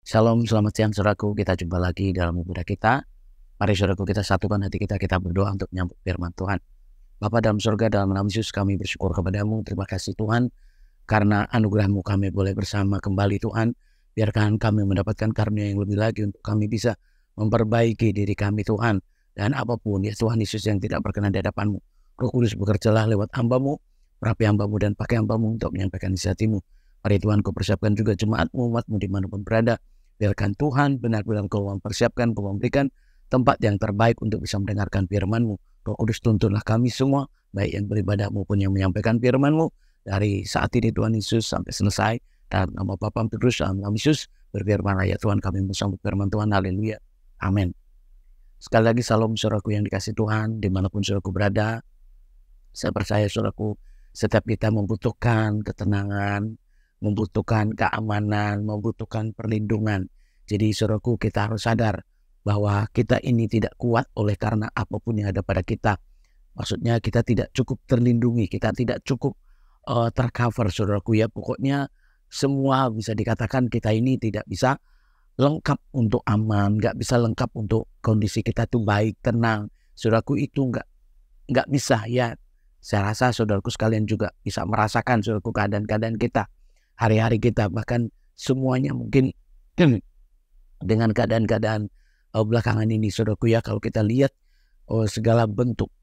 Shalom, selamat siang saudaraku. Kita jumpa lagi dalam ibadah kita. Mari saudaraku kita satukan hati kita berdoa untuk menyambut firman Tuhan. Bapa dalam surga, dalam nama Yesus kami bersyukur kepadamu. Terima kasih Tuhan, karena anugerah-Mu kami boleh bersama kembali Tuhan. Biarkan kami mendapatkan karunia yang lebih lagi untuk kami bisa memperbaiki diri kami Tuhan. Dan apapun ya Tuhan Yesus yang tidak berkenan di hadapan-Mu, Roh Kudus bekerjalah lewat hamba-Mu, merapi hamba-Mu dan pakai hamba-Mu untuk menyampaikan isi hati-Mu. Mari Tuhan Kau persiapkan juga jemaat-Mu, umat-Mu dimanapun berada. Biarkan Tuhan benar-benar Kau mempersiapkan, Kau memberikan tempat yang terbaik untuk bisa mendengarkan firman-Mu. Roh Kudus tuntunlah kami semua, baik yang beribadah maupun yang menyampaikan firman-Mu. Dari saat ini Tuhan Yesus sampai selesai. Dalam nama Bapa Terus, dalam nama Yesus berfirman ya Tuhan, kami bersambut firman Tuhan. Haleluya. Amin. Sekali lagi salam saudaraku yang dikasih Tuhan, dimanapun saudaraku berada. Saya percaya saudaraku, setiap kita membutuhkan ketenangan, membutuhkan keamanan, membutuhkan perlindungan. Jadi saudaraku, kita harus sadar bahwa kita ini tidak kuat oleh karena apapun yang ada pada kita. Maksudnya kita tidak cukup terlindungi, kita tidak cukup tercover saudaraku ya. Pokoknya semua bisa dikatakan kita ini tidak bisa lengkap untuk aman, nggak bisa lengkap untuk kondisi kita tuh baik, tenang. Saudaraku itu nggak bisa ya. Saya rasa saudaraku sekalian juga bisa merasakan saudaraku keadaan-keadaan kita. Hari-hari kita bahkan semuanya mungkin dengan keadaan-keadaan belakangan ini saudaraku ya, kalau kita lihat segala bentuk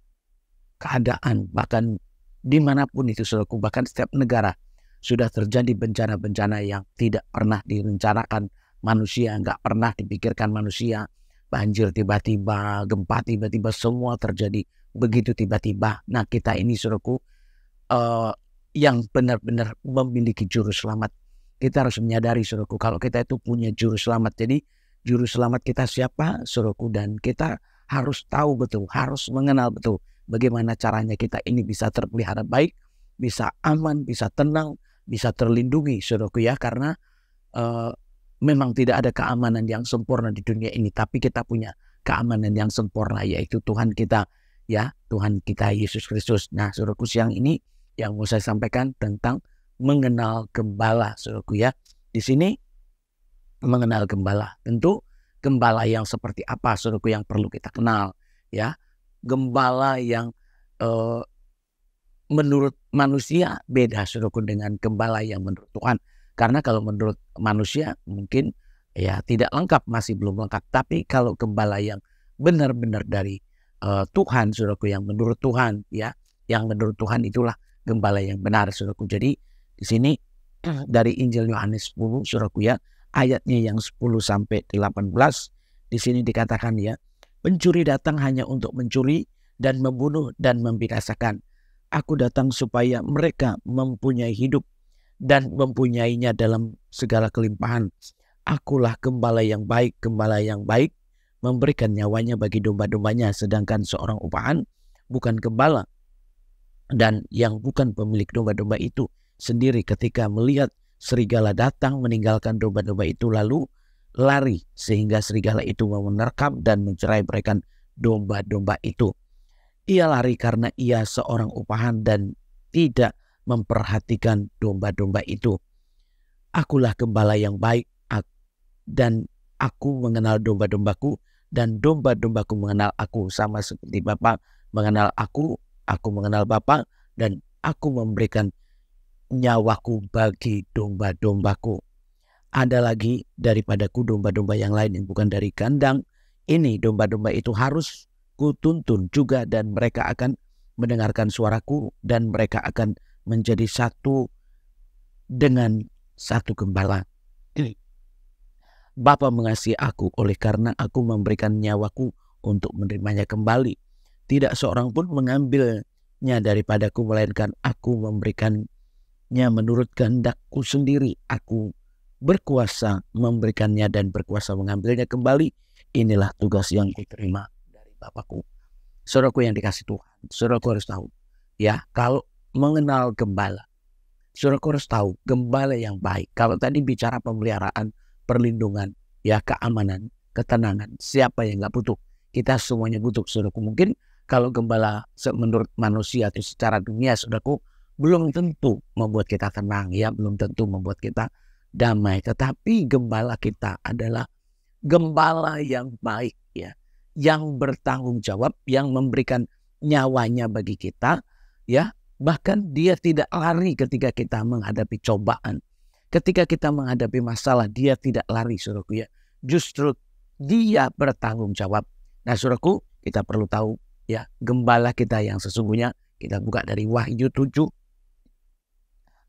keadaan bahkan dimanapun itu saudaraku, bahkan setiap negara sudah terjadi bencana-bencana yang tidak pernah direncanakan manusia, nggak pernah dipikirkan manusia. Banjir tiba-tiba, gempa tiba-tiba, semua terjadi begitu tiba-tiba. Nah kita ini saudaraku yang benar-benar memiliki juru selamat. Kita harus menyadari saudaraku kalau kita itu punya juru selamat. Jadi juru selamat kita siapa saudaraku, dan kita harus tahu betul, harus mengenal betul bagaimana caranya kita ini bisa terpelihara baik, bisa aman, bisa tenang, bisa terlindungi saudaraku ya. Karena memang tidak ada keamanan yang sempurna di dunia ini, tapi kita punya keamanan yang sempurna, yaitu Tuhan kita ya, Tuhan kita Yesus Kristus. Nah saudaraku, siang ini yang mau saya sampaikan tentang mengenal gembala saudaraku ya. Di sini mengenal gembala, tentu gembala yang seperti apa saudaraku yang perlu kita kenal ya. Gembala yang menurut manusia beda saudaraku dengan gembala yang menurut Tuhan. Karena kalau menurut manusia mungkin ya tidak lengkap, masih belum lengkap. Tapi kalau gembala yang benar-benar dari Tuhan saudaraku, yang menurut Tuhan ya, yang menurut Tuhan itulah gembala yang benar saudaraku. Jadi di sini dari Injil Yohanes 10 saudaraku ya, ayatnya yang 10 sampai 18 di sini dikatakan ya, pencuri datang hanya untuk mencuri dan membunuh dan membinasakan. Aku datang supaya mereka mempunyai hidup dan mempunyainya dalam segala kelimpahan. Akulah gembala yang baik. Gembala yang baik memberikan nyawanya bagi domba-dombanya, sedangkan seorang upahan bukan gembala, dan yang bukan pemilik domba-domba itu sendiri ketika melihat serigala datang meninggalkan domba-domba itu lalu lari, sehingga serigala itu mau menerkam dan mencerai-beraikan domba-domba itu. Ia lari karena ia seorang upahan dan tidak memperhatikan domba-domba itu. Akulah gembala yang baik, dan aku mengenal domba-dombaku, dan domba-dombaku mengenal aku, sama seperti Bapa mengenal aku mengenal Bapa, dan aku memberikan nyawaku bagi domba-dombaku. Ada lagi daripadaku domba-domba yang lain yang bukan dari kandang ini. Domba-domba itu harus kutuntun juga, dan mereka akan mendengarkan suaraku, dan mereka akan menjadi satu dengan satu gembala. Bapa mengasihi aku oleh karena aku memberikan nyawaku untuk menerimanya kembali. Tidak seorang pun mengambilnya daripadaku, melainkan aku memberikannya menurut kehendakku sendiri. Aku berkuasa memberikannya dan berkuasa mengambilnya kembali. Inilah tugas yang kuterima dari Bapakku. Saudaraku yang dikasih Tuhan, saudaraku harus tahu ya, kalau mengenal gembala, saudaraku harus tahu gembala yang baik. Kalau tadi bicara pemeliharaan, perlindungan, ya keamanan, ketenangan, siapa yang nggak butuh? Kita semuanya butuh saudaraku. Mungkin kalau gembala menurut manusia atau secara dunia saudaraku belum tentu membuat kita tenang ya, belum tentu membuat kita damai. Tetapi gembala kita adalah gembala yang baik, ya, yang bertanggung jawab, yang memberikan nyawanya bagi kita, ya. Bahkan dia tidak lari ketika kita menghadapi cobaan. Ketika kita menghadapi masalah, dia tidak lari, saudaraku, ya. Justru dia bertanggung jawab. Nah, saudaraku, kita perlu tahu, ya, gembala kita yang sesungguhnya. Kita buka dari Wahyu 7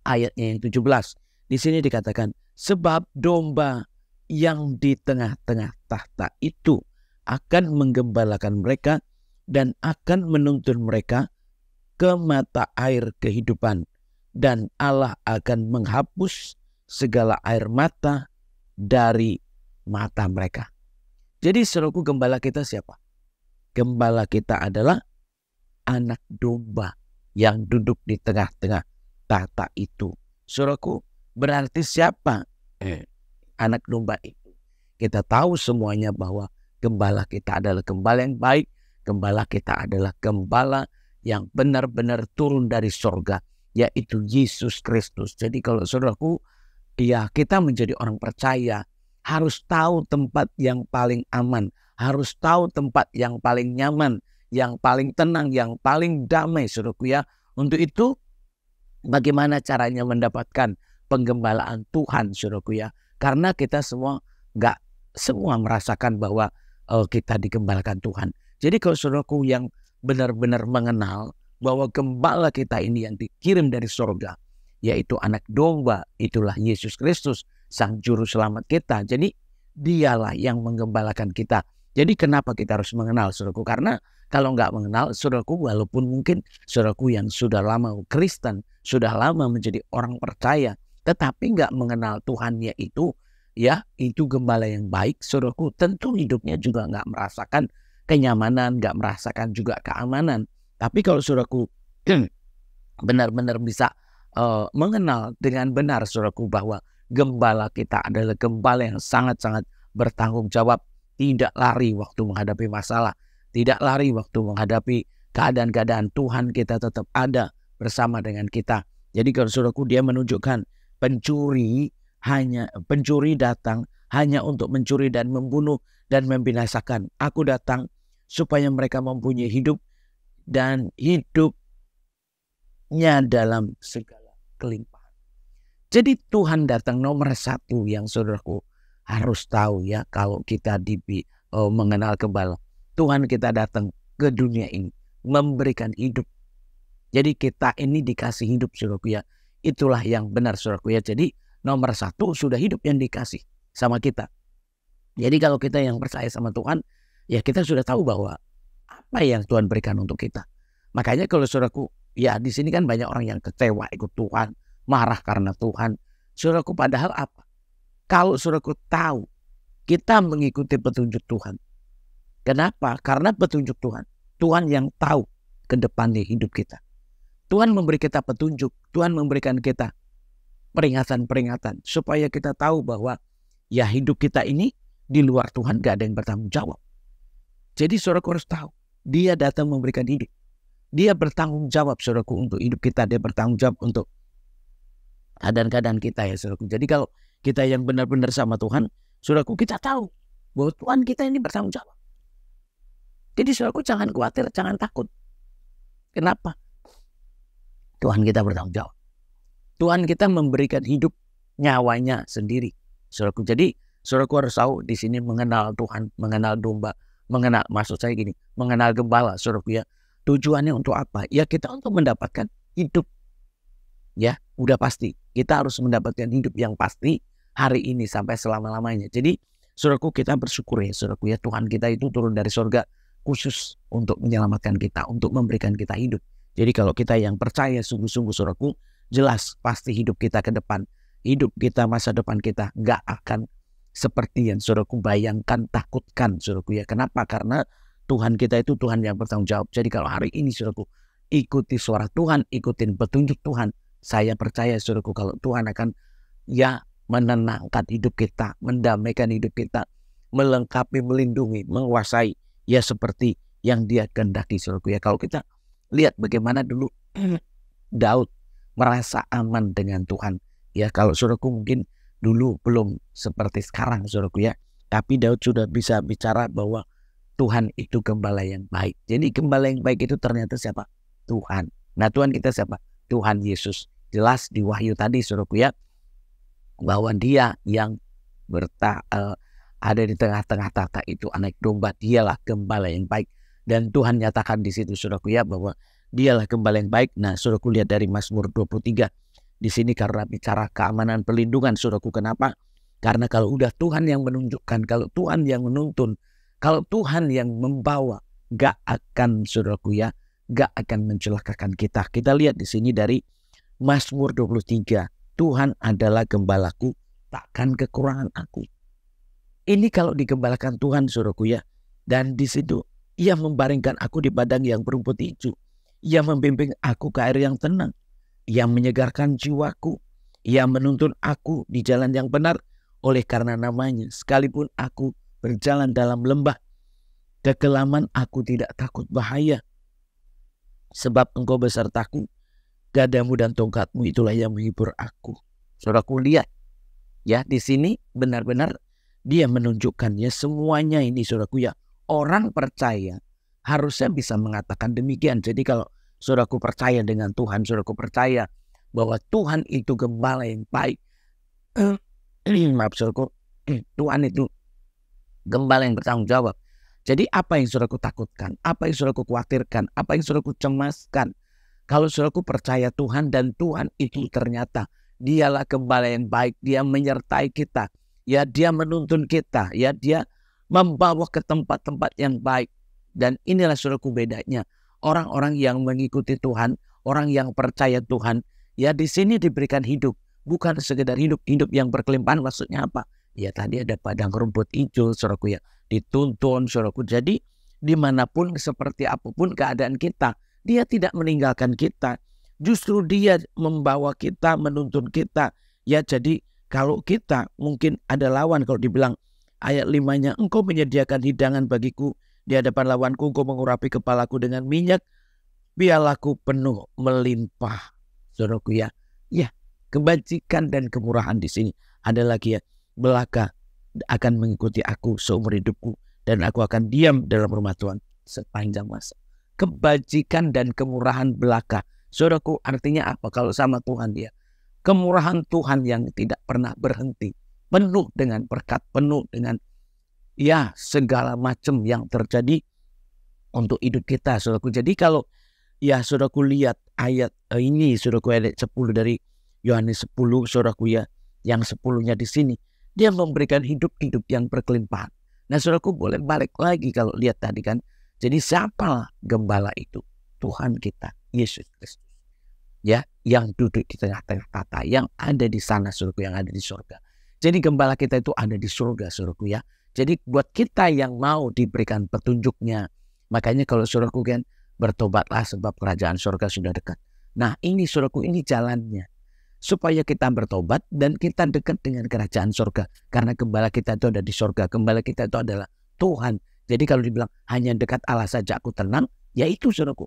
ayatnya yang 17. Di sini dikatakan, sebab domba yang di tengah-tengah tahta itu akan menggembalakan mereka dan akan menuntun mereka ke mata air kehidupan, dan Allah akan menghapus segala air mata dari mata mereka. Jadi saudaraku, gembala kita siapa? Gembala kita adalah anak domba yang duduk di tengah-tengah tahta itu. Saudaraku, berarti siapa anak domba itu? Kita tahu semuanya bahwa gembala kita adalah gembala yang baik. Gembala kita adalah gembala yang benar-benar turun dari sorga, yaitu Yesus Kristus. Jadi kalau saudaraku, ya, kita menjadi orang percaya harus tahu tempat yang paling aman, harus tahu tempat yang paling nyaman, yang paling tenang, yang paling damai, saudaraku, ya. Untuk itu, bagaimana caranya mendapatkan penggembalaan Tuhan, saudaraku, ya? Karena kita semua nggak semua merasakan bahwa kita digembalakan Tuhan. Jadi kalau saudaraku yang benar-benar mengenal bahwa gembala kita ini yang dikirim dari sorga, yaitu anak domba, itulah Yesus Kristus, sang juru selamat kita. Jadi dialah yang menggembalakan kita. Jadi kenapa kita harus mengenal, saudaraku? Karena kalau nggak mengenal, saudaraku, walaupun mungkin saudaraku yang sudah lama Kristen, sudah lama menjadi orang percaya, tetapi nggak mengenal Tuhannya itu, ya, itu gembala yang baik, saudaraku, tentu hidupnya juga nggak merasakan kenyamanan, nggak merasakan juga keamanan. Tapi kalau saudaraku benar-benar bisa mengenal dengan benar, saudaraku, bahwa gembala kita adalah gembala yang sangat-sangat bertanggung jawab, tidak lari waktu menghadapi masalah, tidak lari waktu menghadapi keadaan-keadaan, Tuhan kita tetap ada bersama dengan kita. Jadi kalau saudaraku, dia menunjukkan pencuri datang hanya untuk mencuri dan membunuh dan membinasakan. Aku datang supaya mereka mempunyai hidup dan hidupnya dalam segala kelimpahan. Jadi Tuhan datang nomor satu yang saudaraku harus tahu, ya, kalau kita mengenal gembala. Tuhan kita datang ke dunia ini memberikan hidup. Jadi kita ini dikasih hidup, saudaraku, ya. Itulah yang benar, saudaraku, ya. Jadi nomor satu sudah hidup yang dikasih sama kita. Jadi kalau kita yang percaya sama Tuhan, ya kita sudah tahu bahwa apa yang Tuhan berikan untuk kita. Makanya kalau saudaraku, ya, di sini kan banyak orang yang kecewa ikut Tuhan, marah karena Tuhan. Saudaraku, padahal apa? Kalau saudaraku tahu kita mengikuti petunjuk Tuhan. Kenapa? Karena petunjuk Tuhan. Tuhan yang tahu ke depannya hidup kita. Tuhan memberi kita petunjuk. Tuhan memberikan kita peringatan-peringatan supaya kita tahu bahwa, ya, hidup kita ini di luar Tuhan gak ada yang bertanggung jawab. Jadi saudaraku harus tahu, dia datang memberikan hidup. Dia bertanggung jawab, saudaraku, untuk hidup kita. Dia bertanggung jawab untuk keadaan-keadaan kita, ya, saudaraku. Jadi kalau kita yang benar-benar sama Tuhan, saudaraku, kita tahu bahwa Tuhan kita ini bertanggung jawab. Jadi saudaraku, jangan khawatir, jangan takut. Kenapa? Tuhan kita bertanggung jawab. Tuhan kita memberikan hidup nyawanya sendiri, saudaraku. Jadi saudaraku harus tahu di sini mengenal Tuhan, mengenal domba, maksud saya gini, mengenal gembala, saudaraku, ya. Tujuannya untuk apa? Ya, kita untuk mendapatkan hidup. Ya, udah pasti. Kita harus mendapatkan hidup yang pasti hari ini sampai selama-lamanya. Jadi saudaraku, kita bersyukur, ya, saudaraku, ya. Tuhan kita itu turun dari surga khusus untuk menyelamatkan kita, untuk memberikan kita hidup. Jadi kalau kita yang percaya sungguh-sungguh, saudaraku, jelas pasti hidup kita ke depan, hidup kita, masa depan kita gak akan seperti yang saudaraku bayangkan, takutkan, saudaraku, ya. Kenapa? Karena Tuhan kita itu Tuhan yang bertanggung jawab. Jadi kalau hari ini, saudaraku, ikuti suara Tuhan, ikutin petunjuk Tuhan, saya percaya, saudaraku, kalau Tuhan akan, ya, menenangkan hidup kita, mendamaikan hidup kita, melengkapi, melindungi, menguasai, ya, seperti yang dia kehendaki, saudaraku, ya. Kalau kita lihat bagaimana dulu Daud merasa aman dengan Tuhan, ya. Kalau saudaraku mungkin Dulu belum seperti sekarang saudaraku ya. Tapi Daud sudah bisa bicara bahwa Tuhan itu gembala yang baik. Jadi gembala yang baik itu ternyata siapa? Tuhan. Nah Tuhan kita siapa? Tuhan Yesus. Jelas di Wahyu tadi saudaraku ya, bahwa dia yang ada di tengah-tengah tata itu anak domba. Dialah gembala yang baik. Dan Tuhan nyatakan di situ saudaraku ya bahwa dialah gembala yang baik. Nah saudaraku lihat dari Mazmur 23. Di sini karena bicara keamanan perlindungan saudaraku. Kenapa? Karena kalau udah Tuhan yang menunjukkan, kalau Tuhan yang menuntun, kalau Tuhan yang membawa, gak akan saudaraku ya, gak akan mencelakakan kita. Kita lihat di sini dari Mazmur 23. Tuhan adalah gembalaku, takkan kekurangan aku. Ini kalau digembalakan Tuhan saudaraku ya. Dan di situ ia membaringkan aku di padang yang berumput hijau. Ia membimbing aku ke air yang tenang. Ia menyegarkan jiwaku. Ia menuntun aku di jalan yang benar oleh karena namanya. Sekalipun aku berjalan dalam lembah kekelaman, aku tidak takut bahaya. Sebab engkau besertaku, gadamu dan tongkatmu itulah yang menghibur aku. Saudaraku lihat ya, di sini benar-benar dia menunjukkannya semuanya ini saudaraku ya. Orang percaya harusnya bisa mengatakan demikian. Jadi kalau saudaraku percaya dengan Tuhan, saudaraku percaya bahwa Tuhan itu gembala yang baik. Maaf saudaraku, Tuhan itu gembala yang bertanggung jawab. Jadi apa yang saudaraku takutkan, apa yang saudaraku khawatirkan, apa yang saudaraku cemaskan, kalau saudaraku percaya Tuhan dan Tuhan itu ternyata dialah gembala yang baik, dia menyertai kita, ya dia menuntun kita, ya dia membawa ke tempat-tempat yang baik. Dan inilah saudaraku bedanya orang-orang yang mengikuti Tuhan, orang yang percaya Tuhan, ya di sini diberikan hidup. Bukan sekedar hidup yang berkelimpahan. Maksudnya apa? Ya tadi ada padang rumput hijau saudaraku ya. Dituntun saudaraku. Jadi dimanapun seperti apapun keadaan kita, dia tidak meninggalkan kita. Justru dia membawa kita, menuntun kita. Ya jadi kalau kita mungkin ada lawan, kalau dibilang ayat 5-nya, engkau menyediakan hidangan bagiku di hadapan lawanku, engkau mengurapi kepalaku dengan minyak, biarlaku penuh melimpah. Saudaraku ya. Ya. Kebajikan dan kemurahan di sini ada lagi ya, belaka akan mengikuti aku seumur hidupku dan aku akan diam dalam rumah Tuhan sepanjang masa. Kebajikan dan kemurahan belaka, saudaraku, artinya apa? Kalau sama Tuhan dia, kemurahan Tuhan yang tidak pernah berhenti, penuh dengan berkat, penuh dengan ya segala macam yang terjadi untuk hidup kita, saudaraku. Jadi kalau ya saudaraku lihat ayat ini, saudaraku, ayat 10 dari Yohanes 10 saudaraku ya, yang 10-nya di sini dia memberikan hidup yang berkelimpahan. Nah saudaraku boleh balik lagi kalau lihat tadi kan. Jadi siapa gembala itu? Tuhan kita Yesus Kristus. Ya, yang duduk di tengah-tengah tata, yang ada di sana saudaraku, yang ada di surga. Jadi gembala kita itu ada di surga saudaraku ya. Jadi buat kita yang mau diberikan petunjuknya, makanya kalau saudaraku kan, bertobatlah sebab kerajaan surga sudah dekat. Nah ini saudaraku, ini jalannya. Supaya kita bertobat dan kita dekat dengan kerajaan surga. Karena gembala kita itu ada di surga. Gembala kita itu adalah Tuhan. Jadi kalau dibilang hanya dekat Allah saja aku tenang, ya itu saudaraku.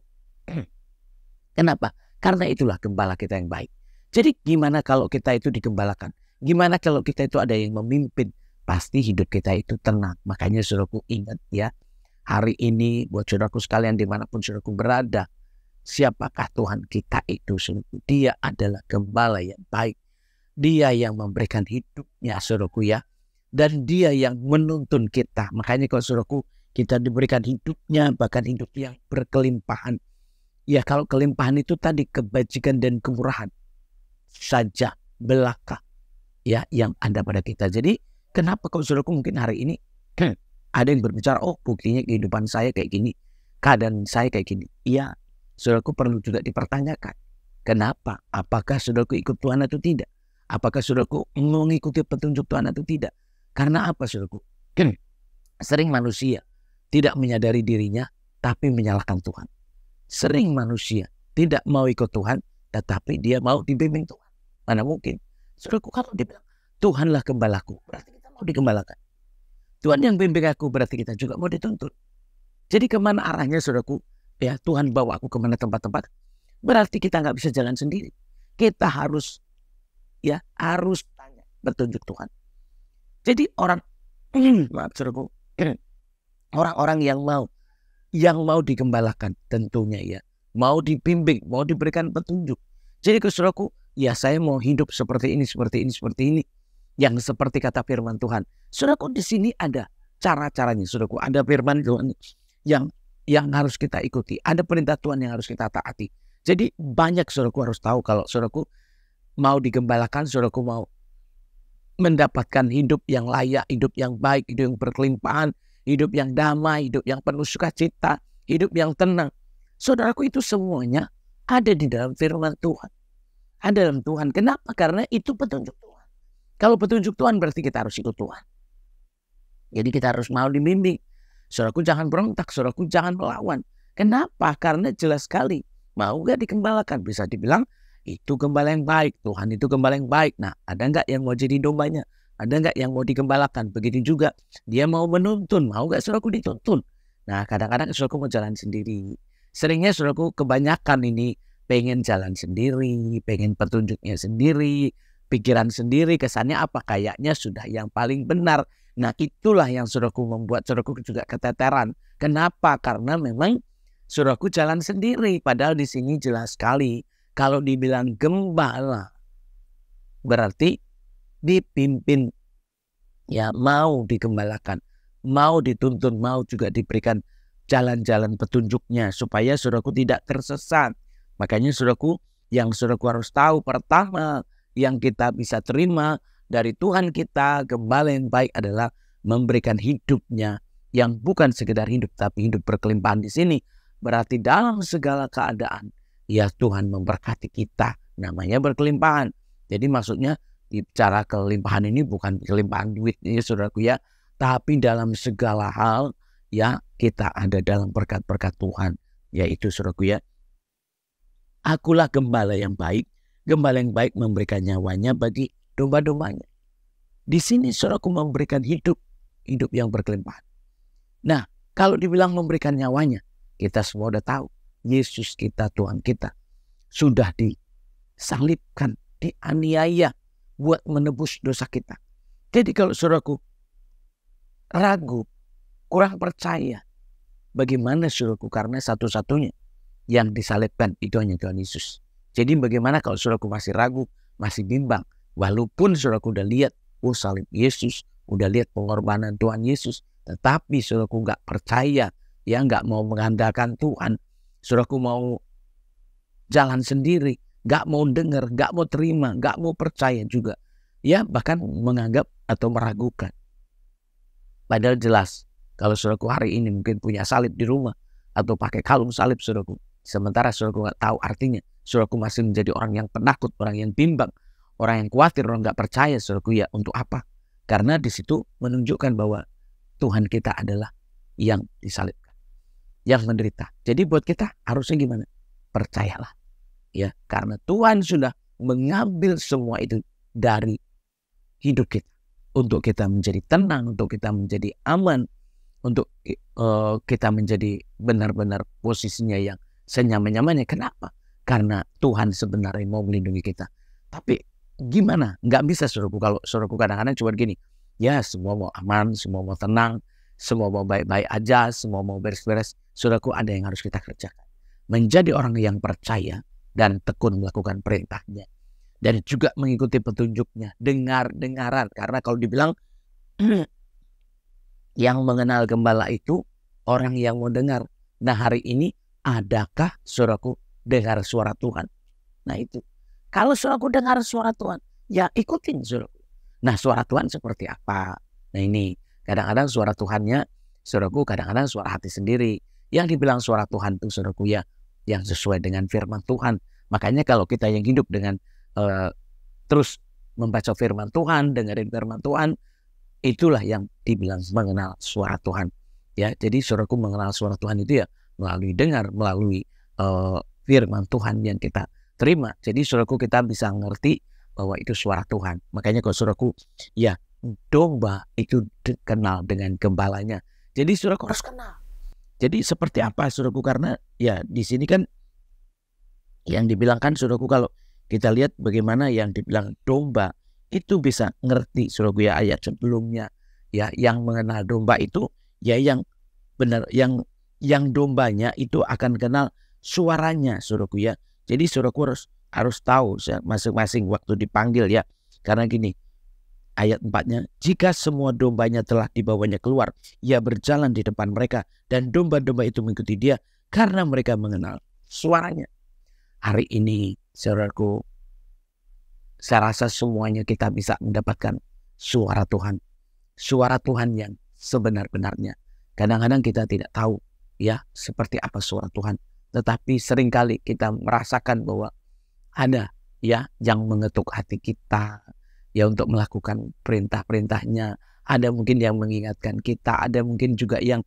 Kenapa? Karena itulah gembala kita yang baik. Jadi gimana kalau kita itu digembalakan? Gimana kalau kita itu ada yang memimpin? Pasti hidup kita itu tenang. Makanya saudaraku ingat ya, hari ini buat saudaraku sekalian dimanapun saudaraku berada, siapakah Tuhan kita itu? Dia adalah gembala yang baik. Dia yang memberikan hidupnya saudaraku ya. Dan dia yang menuntun kita. Makanya kalau saudaraku kita diberikan hidupnya, bahkan hidup yang berkelimpahan. Ya kalau kelimpahan itu tadi kebajikan dan kemurahan saja belaka ya yang ada pada kita. Jadi kenapa kalau saudaraku mungkin hari ini ada yang berbicara, oh buktinya kehidupan saya kayak gini, keadaan saya kayak gini. Iya, saudaraku perlu juga dipertanyakan. Kenapa? Apakah saudaraku ikut Tuhan atau tidak? Apakah saudaraku mengikuti petunjuk Tuhan atau tidak? Karena apa saudaraku? Sering manusia tidak menyadari dirinya tapi menyalahkan Tuhan. Sering manusia tidak mau ikut Tuhan tetapi dia mau dibimbing Tuhan. Mana mungkin? Saudaraku kalau dibilang Tuhanlah gembalaku, berarti kita mau digembalakan. Tuhan yang bimbing aku, berarti kita juga mau dituntun. Jadi kemana arahnya saudaraku? Ya Tuhan bawa aku kemana tempat-tempat, berarti kita nggak bisa jalan sendiri. Kita harus tanya. petunjuk Tuhan. Jadi maaf saudaraku, orang-orang yang mau digembalakan tentunya ya, mau dibimbing, mau diberikan petunjuk. Jadi saudaraku, ya saya mau hidup seperti ini, seperti ini, seperti ini, yang seperti kata firman Tuhan. Saudaraku, di sini ada cara-caranya, saudaraku. Ada firman Tuhan yang harus kita ikuti. Ada perintah Tuhan yang harus kita taati. Jadi banyak saudaraku harus tahu kalau saudaraku mau digembalakan, saudaraku mau mendapatkan hidup yang layak, hidup yang baik, hidup yang berkelimpahan, hidup yang damai, hidup yang penuh sukacita, hidup yang tenang. Saudaraku, itu semuanya ada di dalam firman Tuhan. Ada dalam Tuhan. Kenapa? Karena itu petunjuk Tuhan. Kalau petunjuk Tuhan berarti kita harus ikut Tuhan. Jadi kita harus mau dibimbing. Saudaraku, jangan berontak, saudaraku jangan melawan. Kenapa? Karena jelas sekali mau gak digembalakan. Bisa dibilang itu gembala yang baik. Tuhan itu gembala yang baik. Nah, ada gak yang mau jadi dombanya? Ada gak yang mau digembalakan? Begitu juga dia mau menuntun. Mau gak saudaraku dituntun? Nah, kadang-kadang saudaraku mau jalan sendiri. Seringnya saudaraku kebanyakan ini pengen jalan sendiri, pengen petunjuknya sendiri, pikiran sendiri, kesannya apa? Kayaknya sudah yang paling benar. Nah, itulah yang saudaraku membuat saudaraku juga keteteran. Kenapa? Karena memang saudaraku jalan sendiri. Padahal di sini jelas sekali kalau dibilang gembala berarti dipimpin, ya, mau digembalakan, mau dituntun, mau juga diberikan jalan-jalan petunjuknya supaya saudaraku tidak tersesat. Makanya saudaraku, yang saudaraku harus tahu pertama yang kita bisa terima dari Tuhan kita, gembala yang baik adalah memberikan hidupnya yang bukan sekedar hidup tapi hidup berkelimpahan. Di sini berarti dalam segala keadaan ya Tuhan memberkati kita, namanya berkelimpahan. Jadi maksudnya bicara kelimpahan ini bukan kelimpahan duit ya saudaraku ya, tapi dalam segala hal ya kita ada dalam berkat-berkat Tuhan. Yaitu saudaraku ya, akulah gembala yang baik. Gembala yang baik memberikan nyawanya bagi domba-dombanya. Di sini saudaraku memberikan hidup yang berkelimpahan. Nah, kalau dibilang memberikan nyawanya, kita semua udah tahu Yesus kita, Tuhan kita sudah disalibkan, dianiaya buat menebus dosa kita. Jadi kalau saudaraku ragu, kurang percaya, bagaimana saudaraku? Karena satu-satunya yang disalibkan itu hanya Tuhan Yesus. Jadi bagaimana kalau saudaraku masih ragu, masih bimbang, walaupun saudaraku udah lihat salib Yesus, udah lihat pengorbanan Tuhan Yesus, tetapi saudaraku nggak percaya, ya nggak mau mengandalkan Tuhan, saudaraku mau jalan sendiri, nggak mau dengar, nggak mau terima, nggak mau percaya juga, ya bahkan menganggap atau meragukan. Padahal jelas kalau saudaraku hari ini mungkin punya salib di rumah atau pakai kalung salib saudaraku, sementara saudaraku nggak tahu artinya, saudaraku masih menjadi orang yang penakut, orang yang bimbang, orang yang khawatir, orang nggak percaya saudaraku, ya untuk apa? Karena di situ menunjukkan bahwa Tuhan kita adalah yang disalibkan, yang menderita. Jadi buat kita harusnya gimana? Percayalah, ya, karena Tuhan sudah mengambil semua itu dari hidup kita, untuk kita menjadi tenang, untuk kita menjadi aman, untuk kita menjadi benar-benar posisinya yang senyaman-nyamannya. Kenapa? Karena Tuhan sebenarnya mau melindungi kita. Tapi gimana? Nggak bisa saudaraku. Kalau saudaraku kadang-kadang cuma gini, ya semua mau aman, semua mau tenang, semua mau baik-baik aja, semua mau beres-beres. Saudaraku, ada yang harus kita kerjakan. Menjadi orang yang percaya dan tekun melakukan perintahnya. Dan juga mengikuti petunjuknya. Dengar-dengaran. Karena kalau dibilang yang mengenal gembala itu orang yang mau dengar. Nah, hari ini adakah saudaraku dengar suara Tuhan? Nah itu. Kalau saudaraku dengar suara Tuhan, ya ikutin saudaraku. Nah, suara Tuhan seperti apa? Nah ini, kadang-kadang suara Tuhannya, saudaraku, kadang-kadang suara hati sendiri. Yang dibilang suara Tuhan itu saudaraku ya, yang sesuai dengan firman Tuhan. Makanya kalau kita yang hidup dengan terus membaca firman Tuhan, dengerin firman Tuhan, itulah yang dibilang mengenal suara Tuhan. Ya, jadi saudaraku mengenal suara Tuhan itu ya melalui dengar, melalui firman Tuhan yang kita terima. Jadi saudaraku kita bisa ngerti bahwa itu suara Tuhan. Makanya kalau saudaraku, ya domba itu dikenal dengan gembalanya. Jadi saudaraku harus kenal. Jadi seperti apa saudaraku? Karena ya di sini kan yang dibilangkan saudaraku, kalau kita lihat bagaimana yang dibilang domba itu bisa ngerti saudaraku ya ayat sebelumnya ya, yang mengenal domba itu ya yang benar, yang dombanya itu akan kenal suaranya saudaraku ya. Jadi saudaraku harus tahu masing-masing waktu dipanggil ya. Karena gini, ayat 4-nya, jika semua dombanya telah dibawanya keluar, ia berjalan di depan mereka dan domba-domba itu mengikuti dia karena mereka mengenal suaranya. Hari ini saudaraku, saya rasa semuanya kita bisa mendapatkan suara Tuhan. Suara Tuhan yang sebenar-benarnya. Kadang-kadang kita tidak tahu ya seperti apa suara Tuhan. Tetapi seringkali kita merasakan bahwa ada ya yang mengetuk hati kita ya untuk melakukan perintah-perintahnya. Ada mungkin yang mengingatkan kita. Ada mungkin juga yang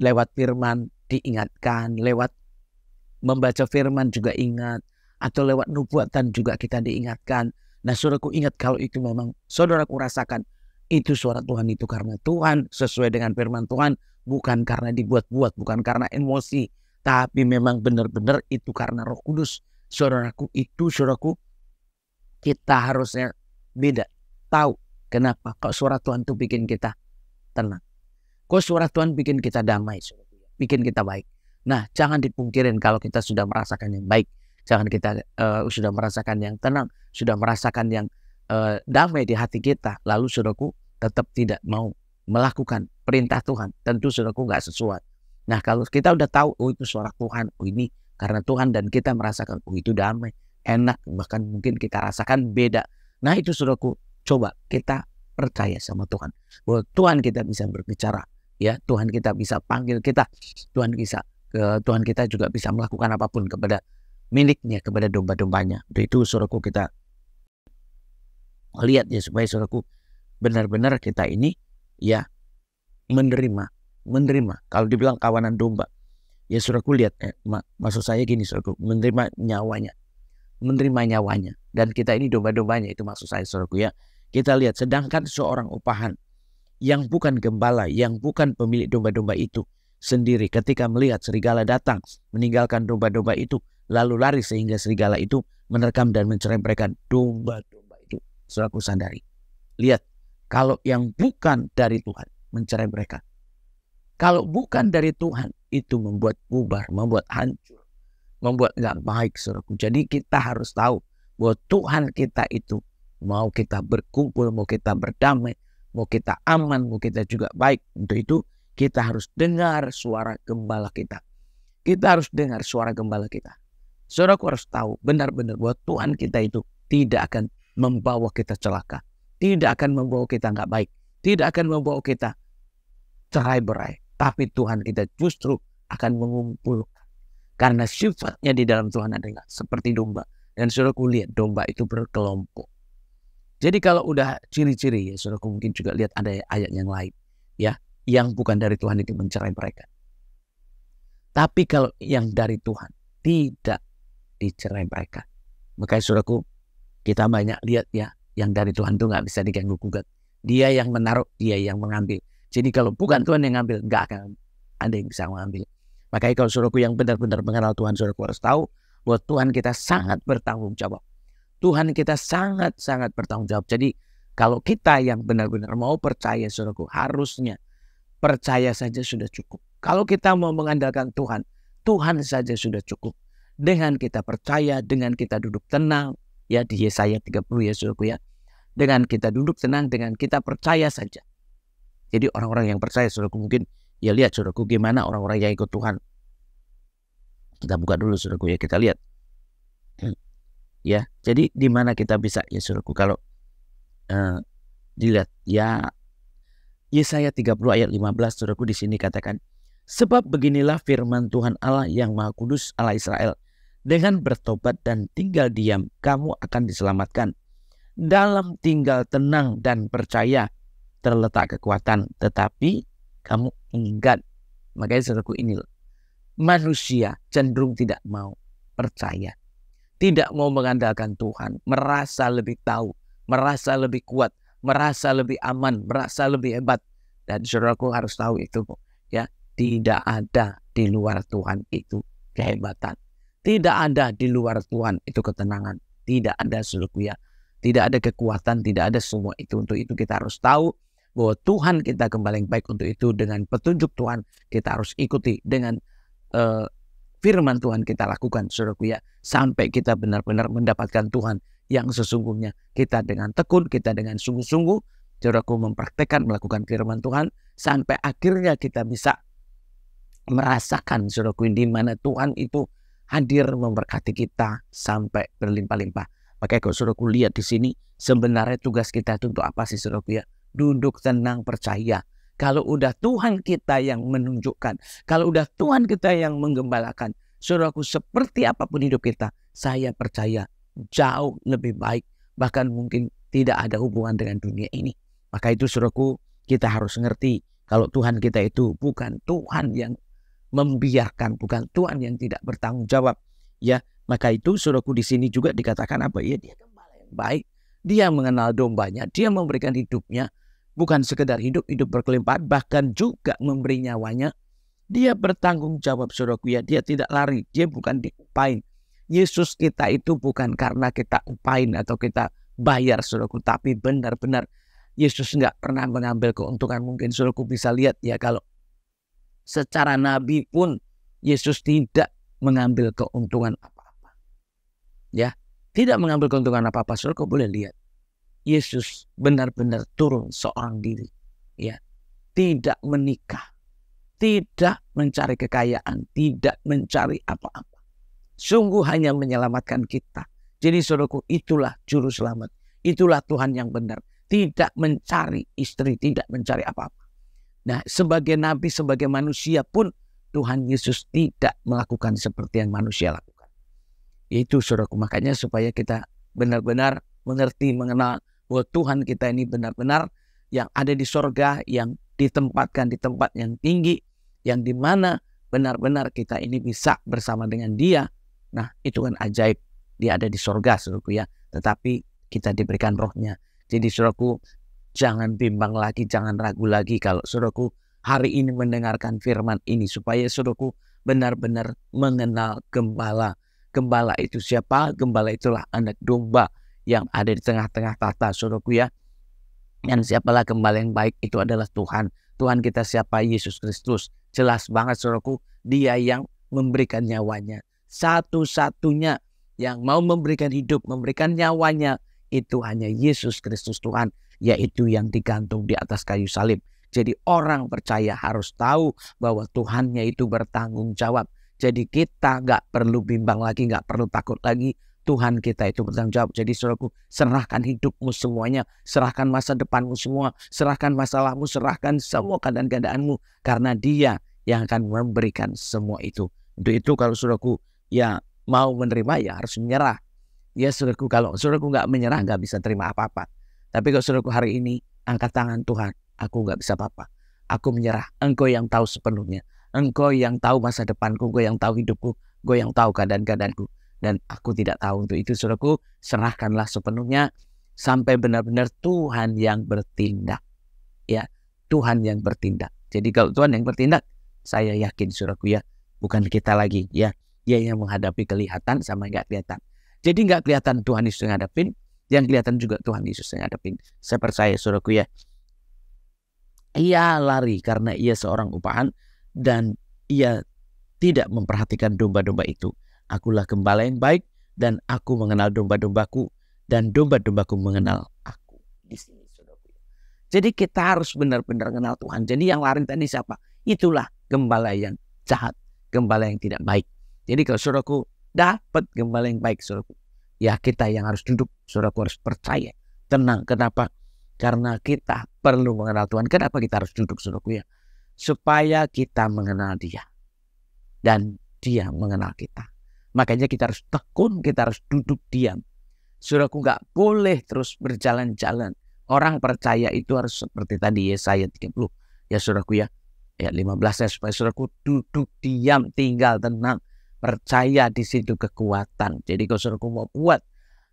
lewat firman diingatkan. Lewat membaca firman juga ingat. Atau lewat nubuatan juga kita diingatkan. Nah saudaraku, ingat kalau itu memang saudaraku rasakan itu suara Tuhan, itu karena Tuhan, sesuai dengan firman Tuhan, bukan karena dibuat-buat, bukan karena emosi, tapi memang benar-benar itu karena Roh Kudus. Saudaraku, itu saudaraku, kita harusnya beda, tahu kenapa kok suara Tuhan itu bikin kita tenang, kok suara Tuhan bikin kita damai, saudaraku, bikin kita baik. Nah jangan dipungkirin kalau kita sudah merasakan yang baik, jangan kita sudah merasakan yang tenang, sudah merasakan yang damai di hati kita, lalu saudaraku tetap tidak mau melakukan perintah Tuhan, tentu saudaraku nggak sesuai. Nah kalau kita udah tahu, oh itu suara Tuhan, oh ini karena Tuhan, dan kita merasakan, oh itu damai, enak, bahkan mungkin kita rasakan beda. Nah itu saudaraku, coba kita percaya sama Tuhan, bahwa Tuhan kita bisa berbicara, ya Tuhan kita bisa panggil kita, Tuhan kita juga bisa melakukan apapun kepada miliknya, kepada domba-dombanya. Itu saudaraku kita lihat ya, supaya saudaraku benar-benar kita ini ya menerima. Kalau dibilang kawanan domba, ya saudaraku lihat, maksud saya gini saudaraku, menerima nyawanya, dan kita ini domba-dombanya, itu maksud saya saudaraku ya. Kita lihat, sedangkan seorang upahan yang bukan gembala, yang bukan pemilik domba-domba itu sendiri, ketika melihat serigala datang meninggalkan domba-domba itu, lalu lari sehingga serigala itu menerkam dan menceraikan domba-domba itu. Saudaraku sadari, lihat, kalau yang bukan dari Tuhan mencerai mereka, kalau bukan dari Tuhan itu membuat bubar, membuat hancur, membuat nggak baik saudaraku. Jadi kita harus tahu bahwa Tuhan kita itu mau kita berkumpul, mau kita berdamai, mau kita aman, mau kita juga baik. Untuk itu kita harus dengar suara gembala kita. Kita harus dengar suara gembala kita. Saudaraku harus tahu benar-benar bahwa Tuhan kita itu tidak akan membawa kita celaka, tidak akan membawa kita nggak baik, tidak akan membawa kita cerai-berai, tapi Tuhan kita justru akan mengumpulkan. Karena sifatnya di dalam Tuhan adalah seperti domba. Dan saudaraku lihat, domba itu berkelompok. Jadi kalau udah ciri-ciri ya saudaraku, mungkin juga lihat ada ayat yang lain ya, yang bukan dari Tuhan itu mencerai mereka. Tapi kalau yang dari Tuhan tidak dicerai mereka. Makanya saudaraku, kita banyak lihat ya, yang dari Tuhan itu nggak bisa diganggu gugat. Dia yang menaruh, dia yang mengambil. Jadi kalau bukan Tuhan yang ngambil, nggak akan ada yang bisa mengambil. Makanya kalau saudaraku yang benar-benar mengenal Tuhan, saudaraku harus tahu bahwa Tuhan kita sangat bertanggung jawab. Tuhan kita sangat-sangat bertanggung jawab. Jadi kalau kita yang benar-benar mau percaya, saudaraku, harusnya percaya saja sudah cukup. Kalau kita mau mengandalkan Tuhan, Tuhan saja sudah cukup. Dengan kita percaya, dengan kita duduk tenang, ya di Yesaya 30 ya saudaraku ya. Dengan kita duduk tenang, dengan kita percaya saja. Jadi orang-orang yang percaya saudaraku, mungkin ya lihat saudaraku gimana orang-orang yang ikut Tuhan. Kita buka dulu saudaraku ya, kita lihat. Ya, jadi di mana kita bisa ya saudaraku kalau dilihat ya Yesaya 30 ayat 15 saudaraku, di sini katakan, sebab beginilah firman Tuhan Allah yang Maha Kudus, Allah Israel, dengan bertobat dan tinggal diam kamu akan diselamatkan. Dalam tinggal tenang dan percaya terletak kekuatan, tetapi kamu enggan. Makanya saudaraku, ini manusia cenderung tidak mau percaya, tidak mau mengandalkan Tuhan, merasa lebih tahu, merasa lebih kuat, merasa lebih aman, merasa lebih hebat. Dan saudaraku harus tahu itu ya, tidak ada di luar Tuhan itu kehebatan, tidak ada di luar Tuhan itu ketenangan, tidak ada saudaraku ya. Tidak ada kekuatan, tidak ada semua itu. Untuk itu kita harus tahu bahwa Tuhan kita gembala yang baik. Untuk itu dengan petunjuk Tuhan kita harus ikuti, dengan firman Tuhan kita lakukan, saudaraku ya, sampai kita benar-benar mendapatkan Tuhan yang sesungguhnya. Kita dengan tekun, kita dengan sungguh-sungguh, saudaraku, mempraktekkan, melakukan firman Tuhan, sampai akhirnya kita bisa merasakan, saudaraku, di mana Tuhan itu hadir memberkati kita sampai berlimpah-limpah. Makanya kalau saudaraku lihat di sini, sebenarnya tugas kita itu untuk apa sih, saudaraku ya? Duduk tenang, percaya. Kalau udah Tuhan kita yang menunjukkan, kalau udah Tuhan kita yang menggembalakan, saudaraku, seperti apapun hidup kita, saya percaya jauh lebih baik, bahkan mungkin tidak ada hubungan dengan dunia ini. Maka itu, saudaraku, kita harus ngerti kalau Tuhan kita itu bukan Tuhan yang membiarkan, bukan Tuhan yang tidak bertanggung jawab. Ya, maka itu, saudaraku, di sini juga dikatakan apa? Ya, dia gembala yang baik, dia mengenal dombanya, dia memberikan hidupnya. Bukan sekedar hidup berkelimpahan, bahkan juga memberi nyawanya. Dia bertanggung jawab, saudaraku ya. Dia tidak lari, dia bukan diupain. Yesus kita itu bukan karena kita upain atau kita bayar, saudaraku, tapi benar-benar Yesus nggak pernah mengambil keuntungan. Mungkin saudaraku bisa lihat ya, kalau secara nabi pun Yesus tidak mengambil keuntungan apa-apa. Ya, tidak mengambil keuntungan apa-apa. Saudaraku boleh lihat. Yesus benar-benar turun seorang diri, ya, tidak menikah, tidak mencari kekayaan, tidak mencari apa-apa, sungguh hanya menyelamatkan kita. Jadi saudaraku, itulah juru selamat, itulah Tuhan yang benar, tidak mencari istri, tidak mencari apa-apa. Nah, sebagai nabi, sebagai manusia pun Tuhan Yesus tidak melakukan seperti yang manusia lakukan. Itu, saudaraku, makanya supaya kita benar-benar mengerti, mengenal bahwa Tuhan kita ini benar-benar yang ada di sorga, yang ditempatkan di tempat yang tinggi, yang dimana benar-benar kita ini bisa bersama dengan Dia. Nah, itu kan ajaib, Dia ada di sorga, saudaraku ya. Tetapi kita diberikan rohnya. Jadi saudaraku, jangan bimbang lagi, jangan ragu lagi kalau saudaraku hari ini mendengarkan firman ini, supaya saudaraku benar-benar mengenal gembala. Gembala itu siapa? Gembala itulah anak domba yang ada di tengah-tengah tata, saudaraku ya. Dan siapalah gembala yang baik? Itu adalah Tuhan. Tuhan kita siapa? Yesus Kristus. Jelas banget, saudaraku, Dia yang memberikan nyawanya. Satu-satunya yang mau memberikan hidup, memberikan nyawanya, itu hanya Yesus Kristus Tuhan, yaitu yang digantung di atas kayu salib. Jadi orang percaya harus tahu bahwa Tuhannya itu bertanggung jawab. Jadi kita nggak perlu bimbang lagi, nggak perlu takut lagi. Tuhan kita itu bertanggung jawab. Jadi saudaraku, serahkan hidupmu semuanya, serahkan masa depanmu semua, serahkan masalahmu, serahkan semua keadaan-keadaanmu, karena Dia yang akan memberikan semua itu. Untuk itu kalau saudaraku ya mau menerima, ya harus menyerah. Ya saudaraku, kalau saudaraku nggak menyerah, nggak bisa terima apa-apa. Tapi kalau saudaraku hari ini angkat tangan, Tuhan, aku nggak bisa apa-apa, aku menyerah. Engkau yang tahu sepenuhnya, Engkau yang tahu masa depanku, Engkau yang tahu hidupku, Engkau yang tahu keadaan-keadaanku. Dan aku tidak tahu. Untuk itu saudaraku, serahkanlah sepenuhnya sampai benar-benar Tuhan yang bertindak. Ya, Tuhan yang bertindak. Jadi kalau Tuhan yang bertindak, saya yakin saudaraku ya, bukan kita lagi ya. Dia yang menghadapi kelihatan sama nggak kelihatan. Jadi nggak kelihatan Tuhan Yesus yang ngadepin, yang kelihatan juga Tuhan Yesus yang ngadepin. Saya percaya saudaraku ya. Ia lari karena ia seorang upahan dan ia tidak memperhatikan domba-domba itu. Akulah gembala yang baik dan aku mengenal domba-dombaku dan domba-dombaku mengenal aku. Di sini saudaraku. Jadi kita harus benar-benar mengenal Tuhan. Jadi yang lari tadi siapa? Itulah gembala yang jahat, gembala yang tidak baik. Jadi kalau saudaraku dapat gembala yang baik, saudaraku, ya kita yang harus duduk, saudaraku harus percaya, tenang. Kenapa? Karena kita perlu mengenal Tuhan. Kenapa kita harus duduk, saudaraku ya? Supaya kita mengenal Dia dan Dia mengenal kita. Makanya kita harus tekun, kita harus duduk diam. Saudaraku, nggak boleh terus berjalan-jalan. Orang percaya itu harus seperti tadi Yesaya 30. Ya saudaraku ya, ayat 15 ya, supaya saudaraku duduk diam, tinggal tenang. Percaya di situ kekuatan. Jadi kalau saudaraku mau kuat,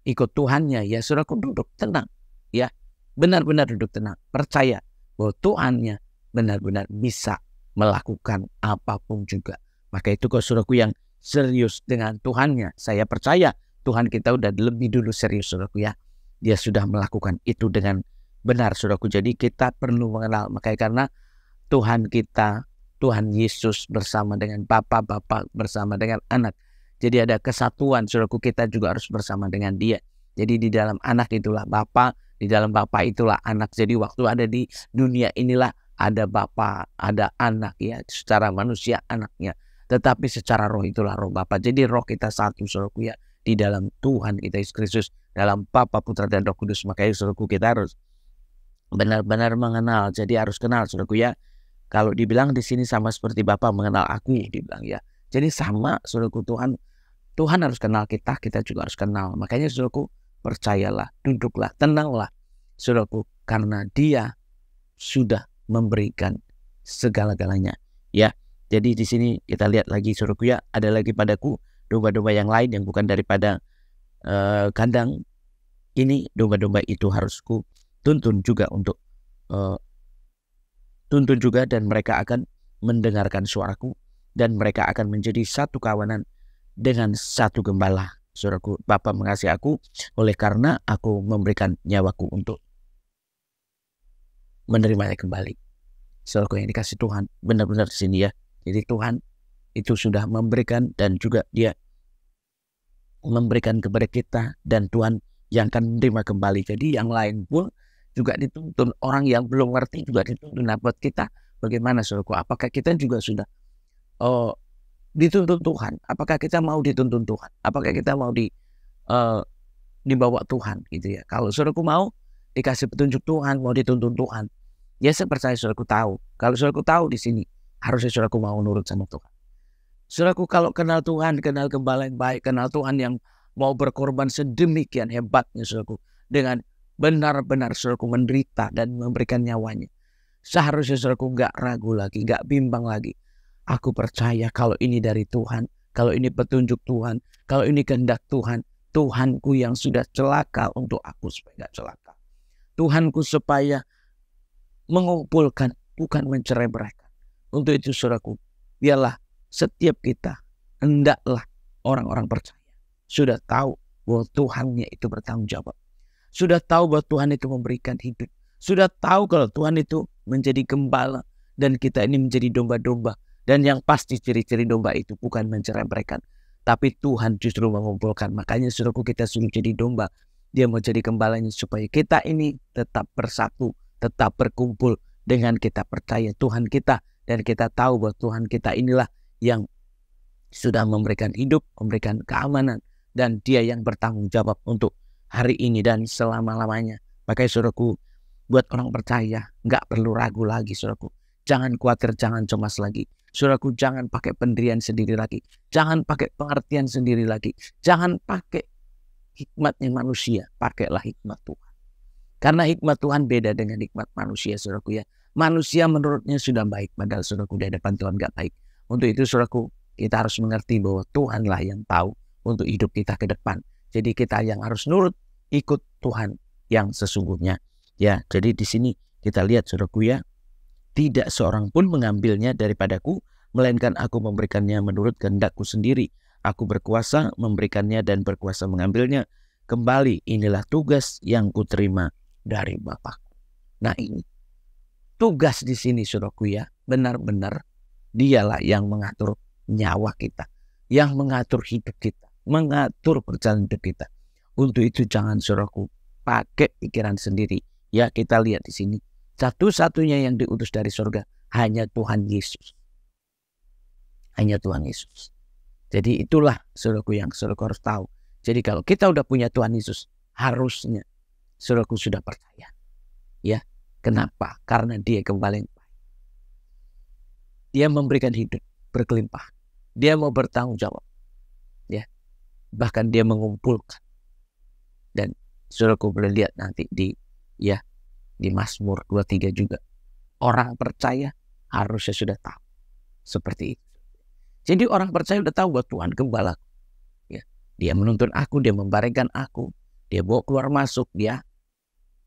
ikut Tuhannya, ya saudaraku duduk tenang. Ya, benar-benar duduk tenang. Percaya bahwa Tuhannya benar-benar bisa melakukan apapun juga. Maka itu kalau saudaraku yang serius dengan Tuhannya, saya percaya Tuhan kita udah lebih dulu serius saudaraku ya. Dia sudah melakukan itu dengan benar, saudaraku. Jadi kita perlu mengenal. Makanya karena Tuhan kita, Tuhan Yesus bersama dengan Bapa, Bapa bersama dengan Anak. Jadi ada kesatuan, saudaraku, kita juga harus bersama dengan Dia. Jadi di dalam Anak itulah Bapa, di dalam Bapa itulah Anak. Jadi waktu ada di dunia inilah ada Bapa, ada Anak, ya, secara manusia anaknya. Tetapi secara roh itulah roh Bapa. Jadi roh kita satu, saudaraku, ya, di dalam Tuhan kita Yesus Kristus, dalam Bapa, Putra, dan Roh Kudus. Makanya saudaraku, kita harus benar-benar mengenal. Jadi harus kenal, saudaraku, ya. Kalau dibilang di sini sama seperti Bapa mengenal aku, dibilang, ya. Jadi sama, saudaraku, Tuhan harus kenal kita, kita juga harus kenal. Makanya saudaraku, percayalah, duduklah, tenanglah, saudaraku, karena Dia sudah memberikan segala-galanya, ya. Jadi di sini kita lihat lagi, saudaraku, ya, ada lagi padaku domba-domba yang lain yang bukan daripada kandang ini. Domba-domba itu harus ku tuntun juga untuk tuntun juga, dan mereka akan mendengarkan suaraku, dan mereka akan menjadi satu kawanan dengan satu gembala. Saudaraku, Bapa mengasihi aku oleh karena aku memberikan nyawaku untuk menerimanya kembali. Saudaraku yang dikasih Tuhan, benar-benar di sini, ya. Jadi Tuhan itu sudah memberikan, dan juga Dia memberikan kepada kita, dan Tuhan yang akan menerima kembali. Jadi yang lain pun juga dituntun. Orang yang belum ngerti juga dituntun. Nah, buat kita bagaimana, saudaraku? Apakah kita juga sudah dituntun Tuhan? Apakah kita mau dituntun Tuhan? Apakah kita mau dibawa Tuhan, gitu, ya? Kalau saudaraku mau dikasih petunjuk Tuhan, mau dituntun Tuhan, ya saya percaya saudaraku tahu. Kalau saudaraku tahu di sini, harusnya saudaraku mau nurut sama Tuhan. Saudaraku, kalau kenal Tuhan, kenal gembala yang baik, kenal Tuhan yang mau berkorban sedemikian hebatnya, saudaraku, dengan benar-benar saudaraku menderita dan memberikan nyawanya, seharusnya saudaraku nggak ragu lagi, nggak bimbang lagi. Aku percaya kalau ini dari Tuhan, kalau ini petunjuk Tuhan, kalau ini kehendak Tuhan, Tuhanku yang sudah celaka untuk aku supaya nggak celaka. Tuhanku supaya mengumpulkan, bukan mencerai-beraikan. Untuk itu saudaraku, biarlah setiap kita, hendaklah orang-orang percaya sudah tahu bahwa Tuhannya itu bertanggung jawab. Sudah tahu bahwa Tuhan itu memberikan hidup. Sudah tahu kalau Tuhan itu menjadi gembala, dan kita ini menjadi domba-domba. Dan yang pasti ciri-ciri domba itu bukan mencerai-beraikan, tapi Tuhan justru mengumpulkan. Makanya saudaraku, kita suruh jadi domba. Dia mau jadi gembalanya supaya kita ini tetap bersatu, tetap berkumpul dengan kita percaya Tuhan kita. Dan kita tahu bahwa Tuhan kita inilah yang sudah memberikan hidup, memberikan keamanan, dan Dia yang bertanggung jawab untuk hari ini dan selama-lamanya. Makanya saudaraku, buat orang percaya, nggak perlu ragu lagi, saudaraku. Jangan khawatir, jangan cemas lagi. Saudaraku, jangan pakai pendirian sendiri lagi. Jangan pakai pengertian sendiri lagi. Jangan pakai hikmatnya manusia. Pakailah hikmat Tuhan. Karena hikmat Tuhan beda dengan hikmat manusia, saudaraku, ya. Manusia menurutnya sudah baik, padahal saudaraku di hadapan Tuhan nggak baik. Untuk itu saudaraku, kita harus mengerti bahwa Tuhanlah yang tahu untuk hidup kita ke depan. Jadi kita yang harus nurut, ikut Tuhan yang sesungguhnya. Ya, jadi di sini kita lihat, saudaraku, ya, tidak seorang pun mengambilnya daripadaku, melainkan aku memberikannya menurut kehendakku sendiri. Aku berkuasa memberikannya dan berkuasa mengambilnya kembali. Inilah tugas yang kuterima dari Bapakku. Nah, ini tugas di sini, saudaraku, ya, benar-benar Dialah yang mengatur nyawa kita, yang mengatur hidup kita, mengatur perjalanan hidup kita. Untuk itu jangan, saudaraku, pakai pikiran sendiri. Ya, kita lihat di sini, satu-satunya yang diutus dari surga hanya Tuhan Yesus. Hanya Tuhan Yesus. Jadi itulah, saudaraku, yang saudaraku harus tahu. Jadi kalau kita udah punya Tuhan Yesus, harusnya saudaraku sudah percaya. Ya, kenapa? Karena Dia gembala yang baik. Dia memberikan hidup berkelimpah. Dia mau bertanggung jawab. Ya, bahkan Dia mengumpulkan. Dan saudaraku boleh lihat nanti di Mazmur 23 juga. Orang percaya harusnya sudah tahu seperti itu. Jadi orang percaya sudah tahu bahwa Tuhan gembala. Ya, Dia menuntun aku, Dia membaringkan aku, Dia bawa keluar masuk, Dia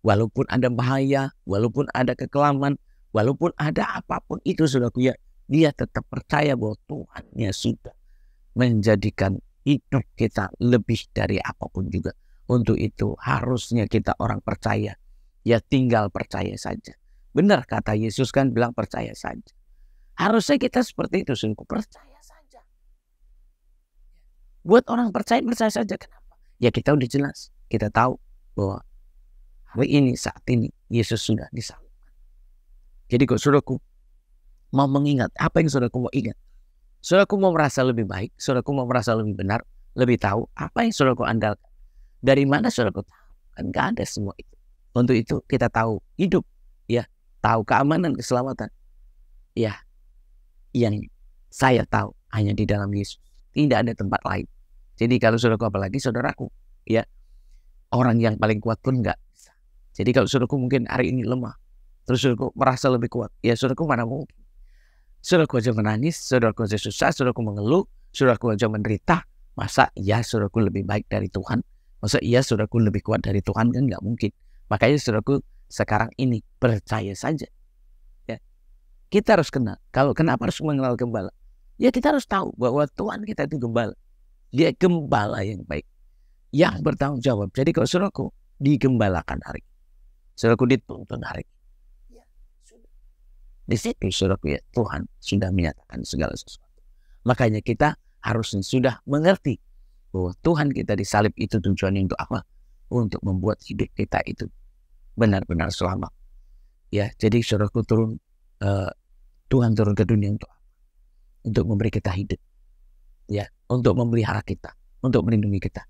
walaupun ada bahaya, walaupun ada kekelaman, walaupun ada apapun itu, saudaraku, ya, Dia tetap percaya bahwa Tuhannya sudah menjadikan hidup kita lebih dari apapun juga. Untuk itu harusnya kita orang percaya, ya tinggal percaya saja. Benar kata Yesus kan bilang percaya saja. Harusnya kita seperti itu, sungguh percaya saja. Buat orang percaya saja. Kenapa? Ya kita udah jelas, kita tahu bahwa hari ini, saat ini, Yesus sudah disalibkan. Jadi kok saudaraku mau mengingat, apa yang saudaraku mau ingat? Saudaraku mau merasa lebih baik, saudaraku mau merasa lebih benar, lebih tahu apa yang saudaraku andalkan. Dari mana saudaraku tahu? Kan gak ada semua itu. Untuk itu kita tahu hidup, ya, tahu keamanan, keselamatan. Ya, yang saya tahu hanya di dalam Yesus. Tidak ada tempat lain. Jadi kalau saudaraku, apalagi saudaraku, ya, orang yang paling kuat pun nggak bisa. Jadi kalau saudaraku mungkin hari ini lemah, terus saudaraku merasa lebih kuat, ya saudaraku mana mungkin. Saudaraku aja menangis, saudaraku aja susah, saudaraku mengeluh, saudaraku aja menderita. Masa iya saudaraku lebih baik dari Tuhan? Masa iya saudaraku lebih kuat dari Tuhan? Kan nggak mungkin. Makanya saudaraku sekarang ini percaya saja. Ya. Kita harus kenal. Kalau kenapa harus mengenal gembala? Ya kita harus tahu bahwa Tuhan kita itu gembala. Dia gembala yang baik, yang bertanggung jawab. Jadi kalau saudaraku digembalakan hari, saudaraku dituntun hari, ya sudah. Di situ saudaraku, ya Tuhan sudah menyatakan segala sesuatu. Makanya kita harusnya sudah mengerti bahwa Tuhan kita disalib itu tujuannya untuk apa? Untuk membuat hidup kita itu benar-benar selamat. Ya, jadi saudaraku Tuhan turun ke dunia untuk apa? Untuk memberi kita hidup. Ya, untuk memelihara kita, untuk melindungi kita.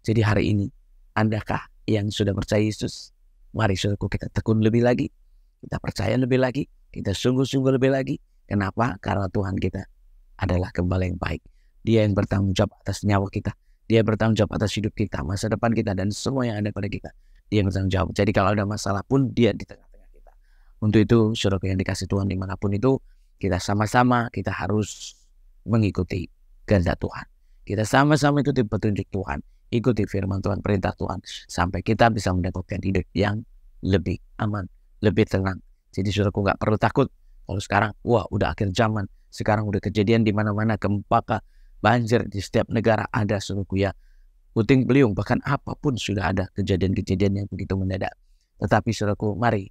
Jadi hari ini, Andakah yang sudah percaya Yesus? Mari saudaraku kita tekun lebih lagi, kita percaya lebih lagi, kita sungguh-sungguh lebih lagi. Kenapa? Karena Tuhan kita adalah gembala yang baik. Dia yang bertanggung jawab atas nyawa kita. Dia bertanggung jawab atas hidup kita, masa depan kita, dan semua yang ada pada kita. Dia yang bertanggung jawab. Jadi kalau ada masalah pun, dia di tengah-tengah kita. Untuk itu, saudaraku yang dikasih Tuhan dimanapun itu, kita sama-sama kita harus mengikuti kehendak Tuhan. Kita sama-sama ikuti petunjuk Tuhan, ikuti firman Tuhan, perintah Tuhan, sampai kita bisa mendapatkan hidup yang lebih aman, lebih tenang. Jadi saudaraku nggak perlu takut. Kalau sekarang, wah udah akhir zaman. Sekarang udah kejadian di mana-mana, gempa, banjir di setiap negara ada, saudaraku ya. Puting beliung, bahkan apapun sudah ada kejadian-kejadian yang begitu mendadak. Tetapi saudaraku, mari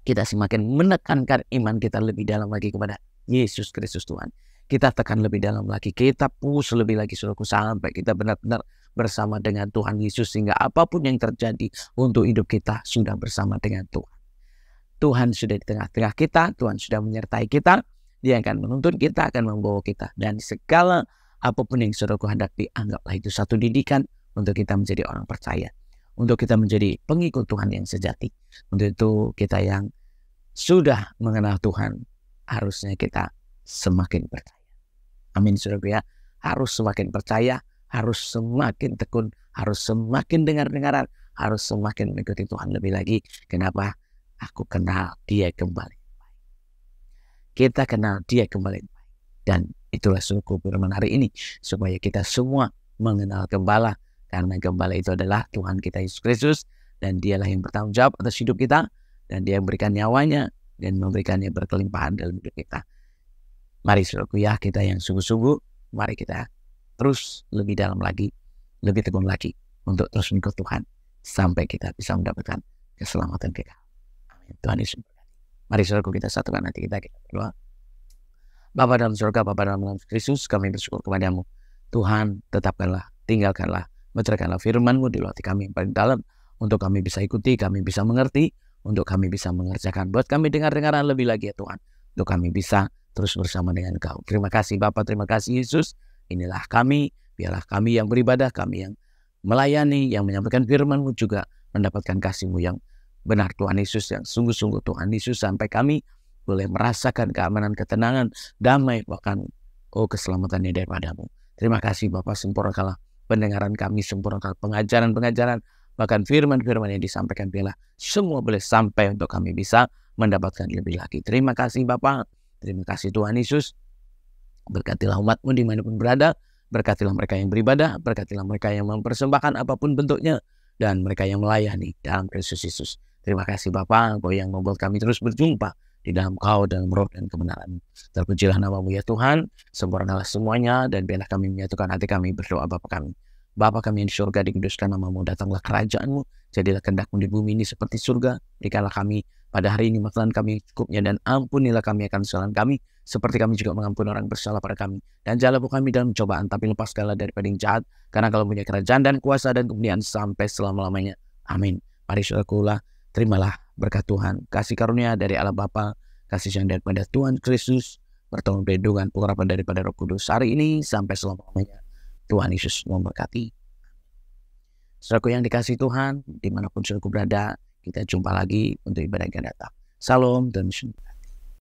kita semakin menekankan iman kita lebih dalam lagi kepada Yesus Kristus Tuhan. Kita tekan lebih dalam lagi, kita push lebih lagi saudaraku, sampai kita benar-benar bersama dengan Tuhan Yesus, sehingga apapun yang terjadi untuk hidup kita sudah bersama dengan Tuhan. Tuhan sudah di tengah-tengah kita, Tuhan sudah menyertai kita, Dia akan menuntun kita, akan membawa kita, dan segala apapun yang saudaraku hadapi, anggaplah itu satu didikan untuk kita menjadi orang percaya, untuk kita menjadi pengikut Tuhan yang sejati. Untuk itu kita yang sudah mengenal Tuhan, harusnya kita semakin percaya. Amin saudaraku ya. Harus semakin percaya, harus semakin tekun, harus semakin dengar-dengaran, harus semakin mengikuti Tuhan lebih lagi. Kenapa? Aku kenal Dia kembali. Kita kenal Dia kembali. Dan itulah suku firman hari ini, supaya kita semua mengenal gembala. Karena gembala itu adalah Tuhan kita Yesus Kristus, dan Dialah yang bertanggung jawab atas hidup kita, dan Dia memberikan nyawanya dan memberikannya berkelimpahan dalam hidup kita. Mari saudaraku ya, kita yang sungguh-sungguh, mari kita terus lebih dalam lagi, lebih tekun lagi untuk terus mengikut Tuhan sampai kita bisa mendapatkan keselamatan kita. Amin. Tuhan Yesus berkati. Mari saudaraku kita satukan hati kita berdoa. Bapa dalam surga, Bapa dalam nama Kristus, kami bersyukur kepadamu. Tuhan, tetapkanlah, tinggalkanlah, mencurahkanlah firman-Mu di hati kami yang paling dalam, untuk kami bisa ikuti, kami bisa mengerti, untuk kami bisa mengerjakan. Buat kami dengar-dengaran lebih lagi ya Tuhan, untuk kami bisa terus bersama dengan Engkau. Terima kasih Bapa, terima kasih Yesus. Inilah kami, biarlah kami yang beribadah, kami yang melayani, yang menyampaikan firman-Mu juga mendapatkan kasih-Mu yang benar Tuhan Yesus, yang sungguh-sungguh Tuhan Yesus, sampai kami boleh merasakan keamanan, ketenangan, damai, bahkan keselamatannya daripada-Mu. Terima kasih Bapa, sempurnakanlah pendengaran kami, sempurnakanlah pengajaran-pengajaran, bahkan firman-firman yang disampaikan, biarlah semua boleh sampai untuk kami bisa mendapatkan lebih lagi. Terima kasih Bapa, terima kasih Tuhan Yesus. Berkatilah umat-Mu dimanapun berada, berkatilah mereka yang beribadah, berkatilah mereka yang mempersembahkan apapun bentuknya, dan mereka yang melayani dalam Kristus Yesus. Terima kasih Bapa, Engkau yang membuat kami terus berjumpa di dalam Kau, dalam roh dan kebenaran. Terpujilah nama-Mu ya Tuhan, sempurnalah semuanya, dan biarlah kami menyatukan hati kami berdoa Bapa kami. Bapa kami yang di surga, dikuduskan namamu, datanglah kerajaan-Mu, jadilah kehendak-Mu di bumi ini seperti surga. Berikanlah kami pada hari ini makanan kami yang cukupnya, dan ampunilah kami akan kesalahan kami, seperti kami juga mengampuni orang bersalah pada kami. Dan janganlah bawa kami dalam cobaan, tapi lepaskanlah daripada yang jahat, karena kalau punya kerajaan dan kuasa dan kemuliaan sampai selama-lamanya. Amin. Mari saudaraku, terimalah berkat Tuhan, kasih karunia dari Allah Bapa, kasih sayang daripada Tuhan Kristus, bertolong perlindungan pengharapan daripada Roh Kudus hari ini sampai selama-lamanya. Tuhan Yesus memberkati. Saudaraku yang dikasihi Tuhan, dimanapun saudaraku berada, kita jumpa lagi untuk ibadah yang akan datang. Salam dan